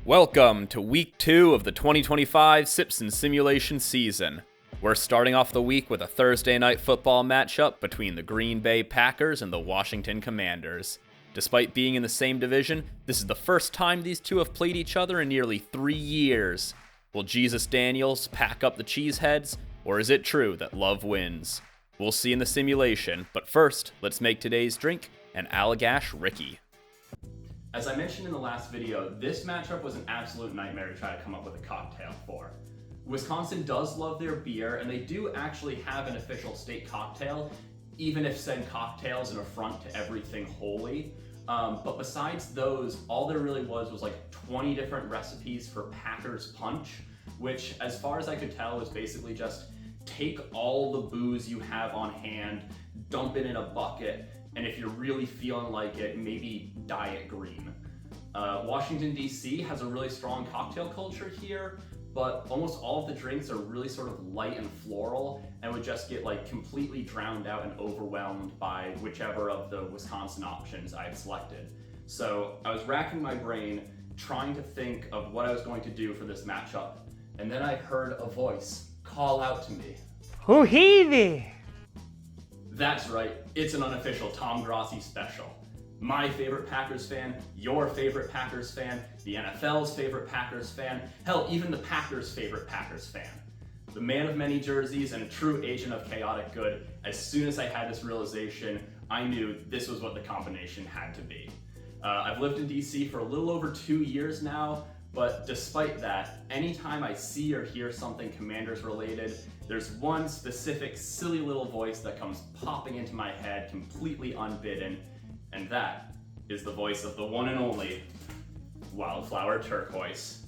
Welcome to Week 2 of the 2025 Sips and Simulation season. We're starting off the week with a Thursday night football matchup between the Green Bay Packers and the Washington Commanders. Despite being in the same division, this is the first time these two have played each other in nearly 3 years. Will Jesus Daniels pack up the cheeseheads, or is it true that love wins? We'll see in the simulation, but first, let's make today's drink an Allagash Rickey. As I mentioned in the last video, this matchup was an absolute nightmare to try to come up with a cocktail for. Wisconsin does love their beer, and they do actually have an official state cocktail, even if said cocktail is an affront to everything holy. But besides those, all there really was like 20 different recipes for Packers Punch, which, as far as I could tell, was basically just take all the booze you have on hand, dump it in a bucket, and if you're really feeling like it, maybe dye it green. Washington, D.C. has a really strong cocktail culture here, but almost all of the drinks are really sort of light and floral and would just get like completely drowned out and overwhelmed by whichever of the Wisconsin options I had selected. So I was racking my brain trying to think of what I was going to do for this matchup, and then I heard a voice call out to me. Who he thee? That's right, it's an unofficial Tom Grossi special. My favorite Packers fan, your favorite Packers fan, the NFL's favorite Packers fan, hell, even the Packers' favorite Packers fan. The man of many jerseys and a true agent of chaotic good, as soon as I had this realization, I knew this was what the combination had to be. I've lived in DC for a little over 2 years now, but despite that, anytime I see or hear something Commanders related, there's one specific silly little voice that comes popping into my head completely unbidden, and that is the voice of the one and only Wildflower Turquoise.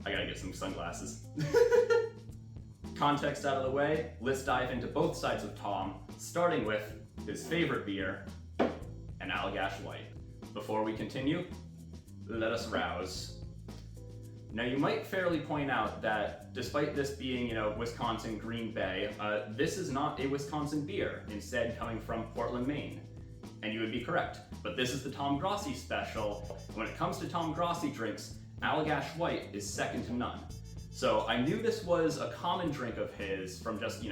I gotta get some sunglasses. Context out of the way, let's dive into both sides of Tom, starting with his favorite beer, an Allagash White. Before we continue, let us rouse. Now you might fairly point out that despite this being, Wisconsin Green Bay, this is not a Wisconsin beer, instead coming from Portland, Maine. And you would be correct, but this is the Tom Grossi special. When it comes to Tom Grossi drinks, Allagash White is second to none. So I knew this was a common drink of his from just,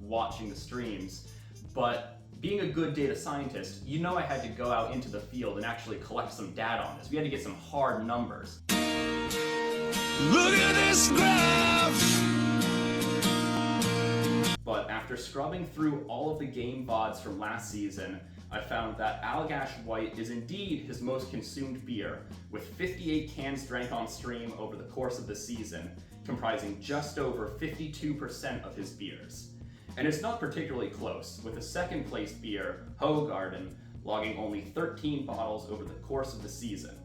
watching the streams, but being a good data scientist, I had to go out into the field and actually collect some data on this. We had to get some hard numbers. Look at this graph! But after scrubbing through all of the game VODs from last season, I found that Allagash White is indeed his most consumed beer, with 58 cans drank on stream over the course of the season, comprising just over 52% of his beers. And it's not particularly close, with the second place beer, Hoegaarden, logging only 13 bottles over the course of the season.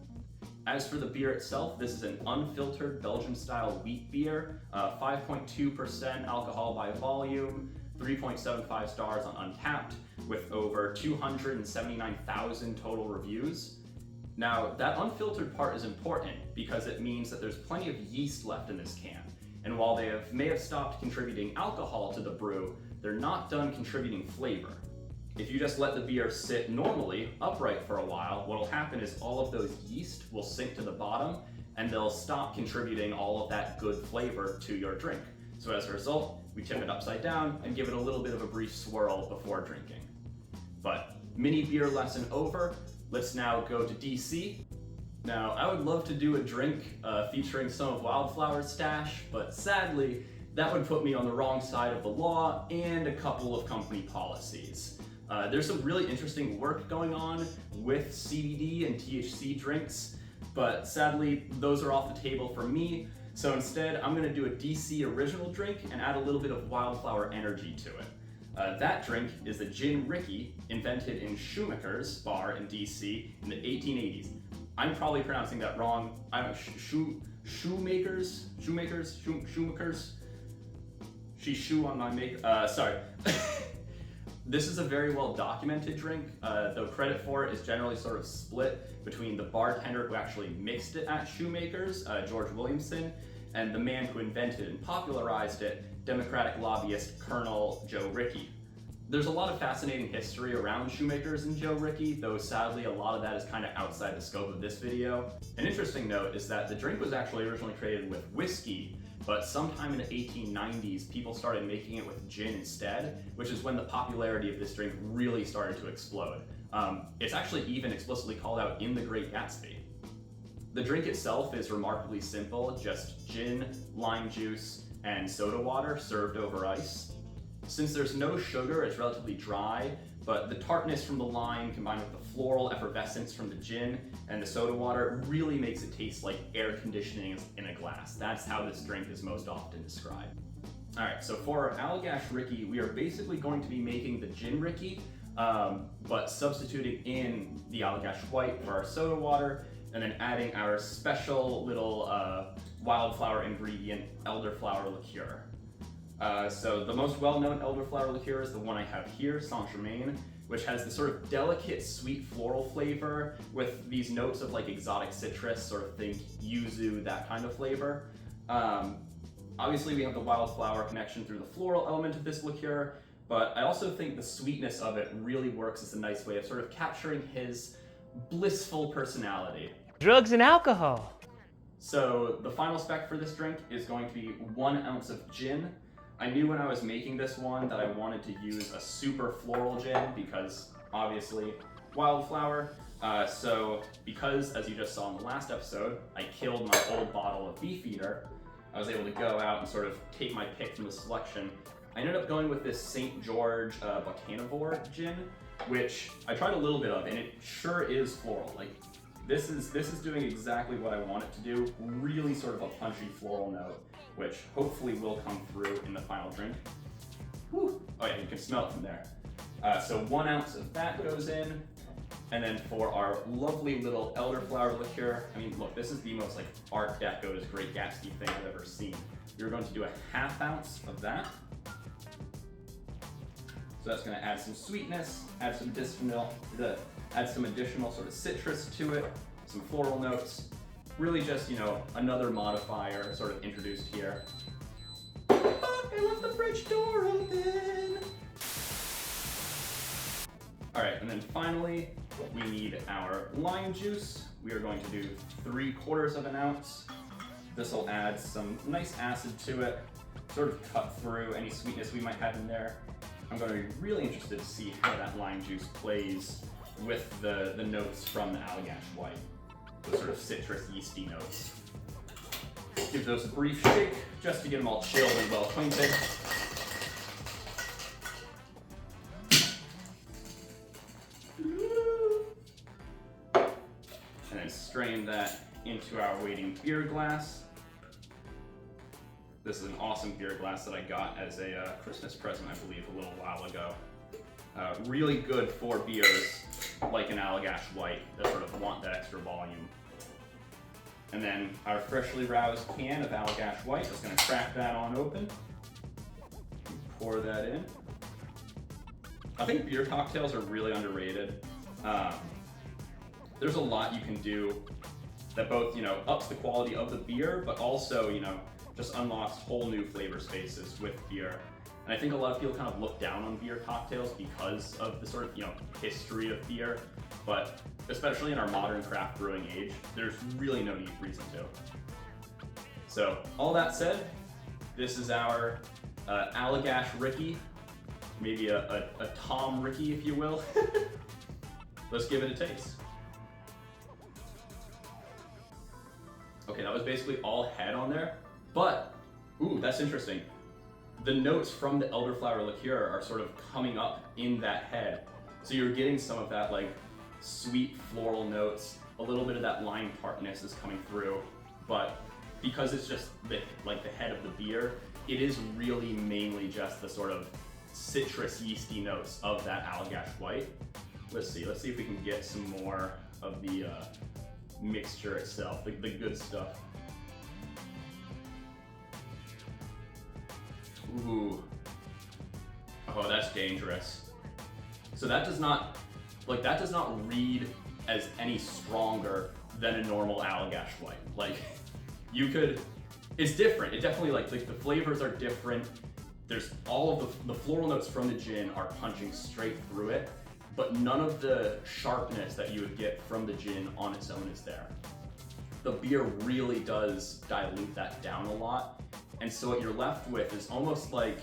As for the beer itself, this is an unfiltered Belgian-style wheat beer, 5.2% alcohol by volume, 3.75 stars on Untappd, with over 279,000 total reviews. Now, that unfiltered part is important because it means that there's plenty of yeast left in this can. And while they may have stopped contributing alcohol to the brew, they're not done contributing flavor. If you just let the beer sit normally, upright for a while, what'll happen is all of those yeast will sink to the bottom and they'll stop contributing all of that good flavor to your drink. So as a result, we tip it upside down and give it a little bit of a brief swirl before drinking. But mini beer lesson over, let's now go to DC. Now, I would love to do a drink featuring some of Wildflower's stash, but sadly, that would put me on the wrong side of the law and a couple of company policies. There's some really interesting work going on with CBD and THC drinks, but sadly, those are off the table for me. So instead, I'm gonna do a DC original drink and add a little bit of Wildflower energy to it. That drink is the Gin Rickey, invented in Shoemaker's bar in DC in the 1880s. I'm probably pronouncing that wrong. I don't know, Shoemakers? She shoe on my make, sorry. This is a very well documented drink, though credit for it is generally sort of split between the bartender who actually mixed it at Shoemaker's, George Williamson, and the man who invented and popularized it, Democratic lobbyist Colonel Joe Rickey. There's a lot of fascinating history around Shoemakers and Joe Rickey, though sadly a lot of that is kind of outside the scope of this video. An interesting note is that the drink was actually originally created with whiskey, but sometime in the 1890s, people started making it with gin instead, which is when the popularity of this drink really started to explode. It's actually even explicitly called out in The Great Gatsby. The drink itself is remarkably simple, just gin, lime juice, and soda water served over ice. Since there's no sugar, it's relatively dry, but the tartness from the lime combined with the floral effervescence from the gin and the soda water really makes it taste like air conditioning in a glass. That's how this drink is most often described. All right, so for our Allagash Rickey, we are basically going to be making the gin Rickey, but substituting in the Allagash White for our soda water, and then adding our special little wildflower ingredient, Elderflower Liqueur. So the most well-known Elderflower Liqueur is the one I have here, Saint Germain, which has this sort of delicate sweet floral flavor with these notes of like exotic citrus, sort of think yuzu, that kind of flavor. Obviously we have the wildflower connection through the floral element of this liqueur, but I also think the sweetness of it really works as a nice way of sort of capturing his blissful personality. Drugs and alcohol. So the final spec for this drink is going to be 1 ounce of gin. I knew when I was making this one that I wanted to use a super floral gin because obviously wildflower. So because, as you just saw in the last episode, I killed my old bottle of Beefeater, I was able to go out and sort of take my pick from the selection. I ended up going with this St. George Bocanivore gin, which I tried a little bit of, and it sure is floral. Like this is doing exactly what I want it to do. Really sort of a punchy floral note, which hopefully will come through in the final drink. Whew. Oh yeah, you can smell it from there. So 1 ounce of that goes in. And then for our lovely little elderflower liqueur, I mean, look, this is the most like Art Deco's Great Gatsby thing I've ever seen. You're going to do a 1/2 ounce of that. So that's going to add some sweetness, add some additional sort of citrus to it, some floral notes. Really just, you know, another modifier sort of introduced here. Oh, I left the fridge door open. All right, and then finally, we need our lime juice. We are going to do 3/4 of an ounce. This will add some nice acid to it, sort of cut through any sweetness we might have in there. I'm going to be really interested to see how that lime juice plays with the notes from the Allagash White, those sort of citrus yeasty notes. Give those a brief shake just to get them all chilled and well acquainted. And then strain that into our waiting beer glass. This is an awesome beer glass that I got as a Christmas present, I believe, a little while ago. Really good for beers like an Allagash White that sort of want that extra volume. And then our freshly roused can of Allagash White, just gonna crack that on open. Pour that in. I think beer cocktails are really underrated. There's a lot you can do that both, you know, ups the quality of the beer, but also, you know, just unlocks whole new flavor spaces with beer. And I think a lot of people kind of look down on beer cocktails because of the sort of, you know, history of beer, but especially in our modern craft brewing age, there's really no reason to. So all that said, this is our Allagash Rickey, maybe a Tom Rickey, if you will. Let's give it a taste. Okay, that was basically all head on there, but, ooh, that's interesting. The notes from the elderflower liqueur are sort of coming up in that head. So you're getting some of that like sweet floral notes, a little bit of that lime tartness is coming through, but because it's just the head of the beer, it is really mainly just the sort of citrus yeasty notes of that Allagash White. Let's see if we can get some more of the mixture itself, the good stuff. Ooh. Oh, that's dangerous. So that does not read as any stronger than a normal Allagash White. Like, you could, it's different. It definitely, like the flavors are different. there's all of the floral notes from the gin are punching straight through it, but none of the sharpness that you would get from the gin on its own is there. The beer really does dilute that down a lot, and so what you're left with is almost like,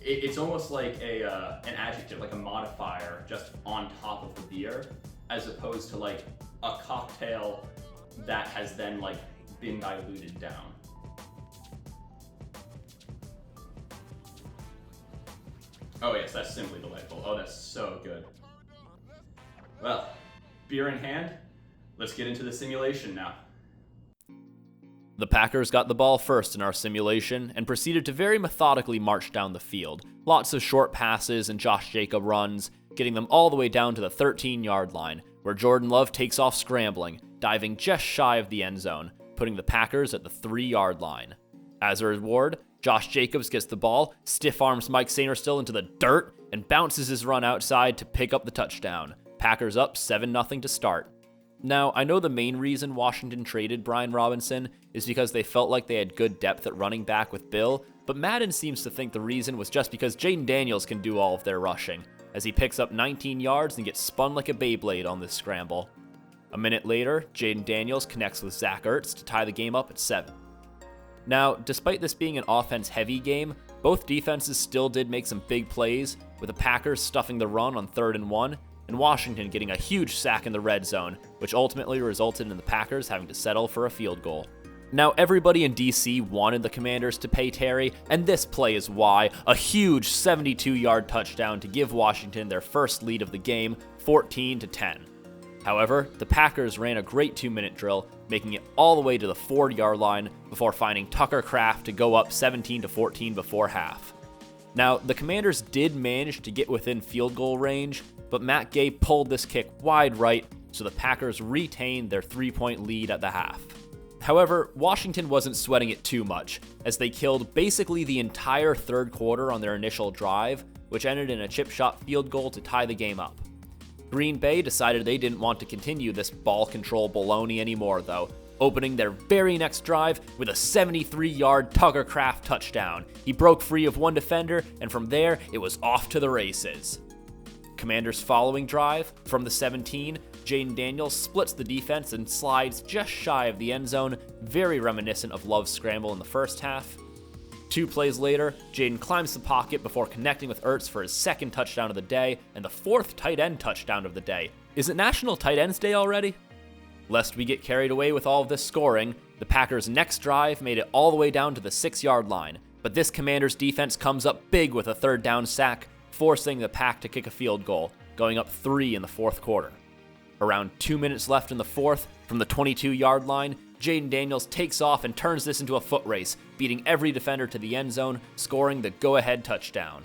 it's almost like an adjective, like a modifier just on top of the beer, as opposed to like a cocktail that has then like been diluted down. Oh yes, that's simply delightful. Oh, that's so good. Well, beer in hand, let's get into the simulation now. The Packers got the ball first in our simulation and proceeded to very methodically march down the field. Lots of short passes and Josh Jacob runs, getting them all the way down to the 13-yard line, where Jordan Love takes off scrambling, diving just shy of the end zone, putting the Packers at the 3-yard line. As a reward, Josh Jacobs gets the ball, stiff arms Mike Sainristil into the dirt, and bounces his run outside to pick up the touchdown. Packers up 7-0 to start. Now, I know the main reason Washington traded Brian Robinson is because they felt like they had good depth at running back with Bill, but Madden seems to think the reason was just because Jaden Daniels can do all of their rushing, as he picks up 19 yards and gets spun like a Beyblade on this scramble. A minute later, Jaden Daniels connects with Zach Ertz to tie the game up at 7. Now, despite this being an offense-heavy game, both defenses still did make some big plays, with the Packers stuffing the run on 3rd and 1, and Washington getting a huge sack in the red zone, which ultimately resulted in the Packers having to settle for a field goal. Now, everybody in DC wanted the Commanders to pay Terry, and this play is why: a huge 72-yard touchdown to give Washington their first lead of the game, 14-10. However, the Packers ran a great 2-minute drill, making it all the way to the 4-yard line before finding Tucker Kraft to go up 17-14 before half. Now, the Commanders did manage to get within field goal range, but Matt Gay pulled this kick wide right, so the Packers retained their 3-point lead at the half. However, Washington wasn't sweating it too much, as they killed basically the entire third quarter on their initial drive, which ended in a chip shot field goal to tie the game up. Green Bay decided they didn't want to continue this ball control baloney anymore though, opening their very next drive with a 73-yard Tucker Kraft touchdown. He broke free of one defender, and from there, it was off to the races. Commanders' following drive, from the 17, Jaden Daniels splits the defense and slides just shy of the end zone, very reminiscent of Love's scramble in the first half. 2 plays later, Jaden climbs the pocket before connecting with Ertz for his second touchdown of the day and the 4th tight end touchdown of the day. Is it National Tight Ends Day already? Lest we get carried away with all of this scoring, the Packers' next drive made it all the way down to the 6-yard line, but this Commanders defense comes up big with a 3rd down sack, forcing the Pack to kick a field goal, going up 3 in the 4th quarter. Around 2 minutes left in the 4th, from the 22-yard line, Jaden Daniels takes off and turns this into a foot race, beating every defender to the end zone, scoring the go-ahead touchdown.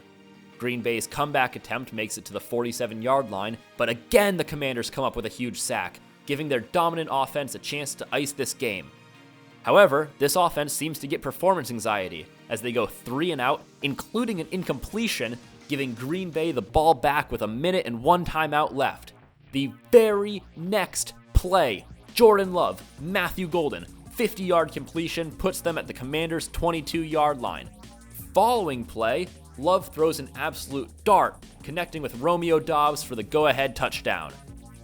Green Bay's comeback attempt makes it to the 47-yard line, but again the Commanders come up with a huge sack, giving their dominant offense a chance to ice this game. However, this offense seems to get performance anxiety, as they go 3 and out, including an incompletion, giving Green Bay the ball back with a minute and 1 timeout left. The very next play, Jordan Love, Matthew Golden, 50-yard completion puts them at the Commanders' 22-yard line. Following play, Love throws an absolute dart, connecting with Romeo Doubs for the go-ahead touchdown.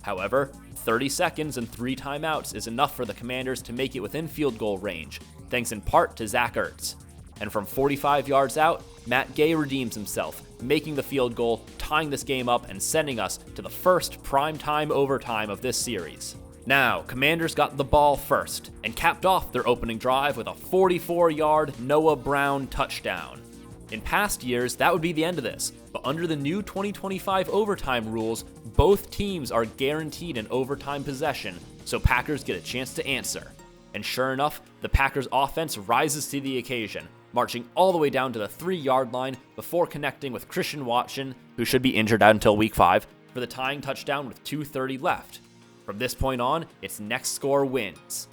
However, 30 seconds and 3 timeouts is enough for the Commanders to make it within field goal range, thanks in part to Zach Ertz. And from 45 yards out, Matt Gay redeems himself, making the field goal, tying this game up, and sending us to the first primetime overtime of this series. Now, Commanders got the ball first, and capped off their opening drive with a 44-yard Noah Brown touchdown. In past years, that would be the end of this, but under the new 2025 overtime rules, both teams are guaranteed an overtime possession, so Packers get a chance to answer. And sure enough, the Packers offense rises to the occasion, marching all the way down to the 3-yard line before connecting with Christian Watson, who should be injured out until week 5, for the tying touchdown with 2:30 left. From this point on, its next score wins.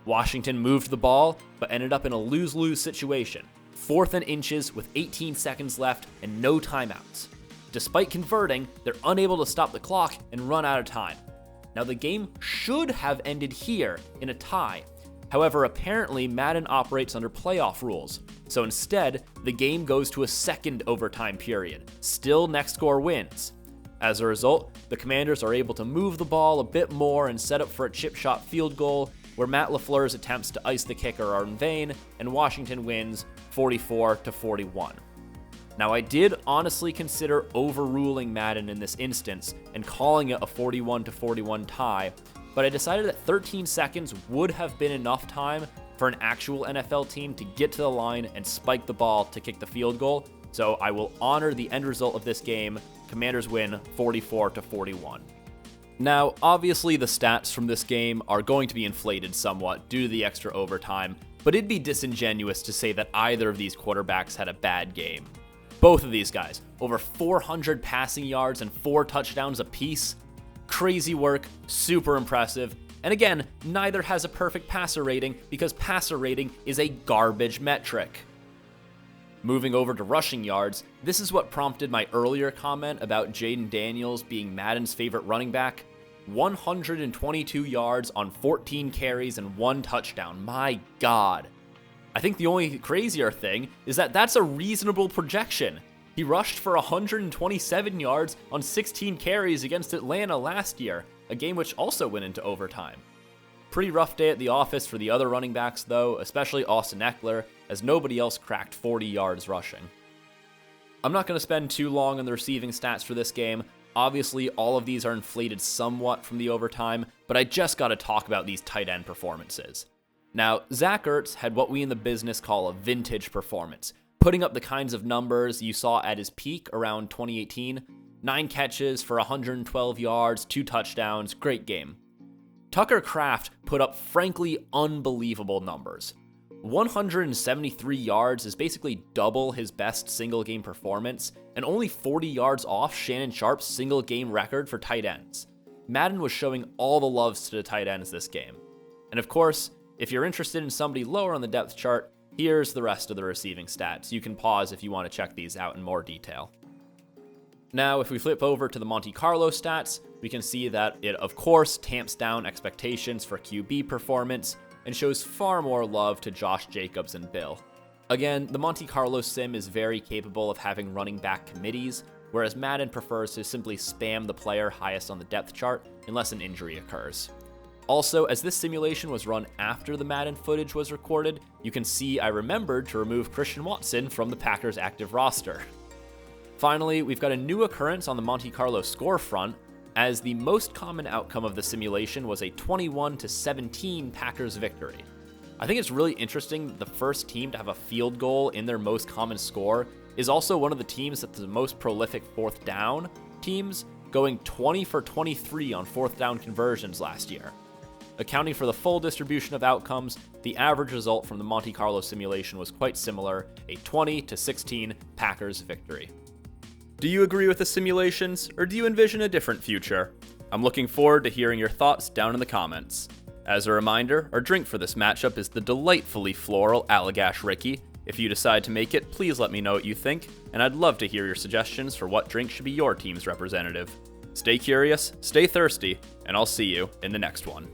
Washington moved the ball, but ended up in a lose-lose situation. 4th and inches with 18 seconds left and no timeouts. Despite converting, they're unable to stop the clock and run out of time. Now the game should have ended here in a tie, However, apparently Madden operates under playoff rules, so instead, the game goes to a second overtime period. Still, next score wins. As a result, the Commanders are able to move the ball a bit more and set up for a chip shot field goal, where Matt LaFleur's attempts to ice the kicker are in vain, and Washington wins 44-41. Now, I did honestly consider overruling Madden in this instance and calling it a 41-41 tie, but I decided that 13 seconds would have been enough time for an actual NFL team to get to the line and spike the ball to kick the field goal, so I will honor the end result of this game. Commanders win 44-41. Now, obviously the stats from this game are going to be inflated somewhat due to the extra overtime, but it'd be disingenuous to say that either of these quarterbacks had a bad game. Both of these guys, over 400 passing yards and 4 touchdowns apiece. Crazy work, super impressive, and again, neither has a perfect passer rating because passer rating is a garbage metric. Moving over to rushing yards, this is what prompted my earlier comment about Jaden Daniels being Madden's favorite running back. 122 yards on 14 carries and 1 touchdown, my god. I think the only crazier thing is that that's a reasonable projection. He rushed for 127 yards on 16 carries against Atlanta last year, a game which also went into overtime. Pretty rough day at the office for the other running backs though, especially Austin Eckler, as nobody else cracked 40 yards rushing. I'm not going to spend too long on the receiving stats for this game. Obviously, all of these are inflated somewhat from the overtime, but I just got to talk about these tight end performances. Now, Zach Ertz had what we in the business call a vintage performance, putting up the kinds of numbers you saw at his peak around 2018. 9 catches for 112 yards, 2 touchdowns, great game. Tucker Kraft put up frankly unbelievable numbers. 173 yards is basically double his best single game performance, and only 40 yards off Shannon Sharp's single game record for tight ends. Madden was showing all the loves to the tight ends this game. And of course, if you're interested in somebody lower on the depth chart, here's the rest of the receiving stats. You can pause if you want to check these out in more detail. Now, if we flip over to the Monte Carlo stats, we can see that it, of course, tamps down expectations for QB performance and shows far more love to Josh Jacobs and Bill. Again, the Monte Carlo sim is very capable of having running back committees, whereas Madden prefers to simply spam the player highest on the depth chart unless an injury occurs. Also, as this simulation was run after the Madden footage was recorded, you can see I remembered to remove Christian Watson from the Packers' active roster. Finally, we've got a new occurrence on the Monte Carlo score front, as the most common outcome of the simulation was a 21-17 Packers victory. I think it's really interesting that the first team to have a field goal in their most common score is also one of the teams that's the most prolific fourth down teams, going 20 for 23 on fourth down conversions last year. Accounting for the full distribution of outcomes, the average result from the Monte Carlo simulation was quite similar, a 20-16 Packers victory. Do you agree with the simulations, or do you envision a different future? I'm looking forward to hearing your thoughts down in the comments. As a reminder, our drink for this matchup is the delightfully floral Allagash Rickey. If you decide to make it, please let me know what you think, and I'd love to hear your suggestions for what drink should be your team's representative. Stay curious, stay thirsty, and I'll see you in the next one.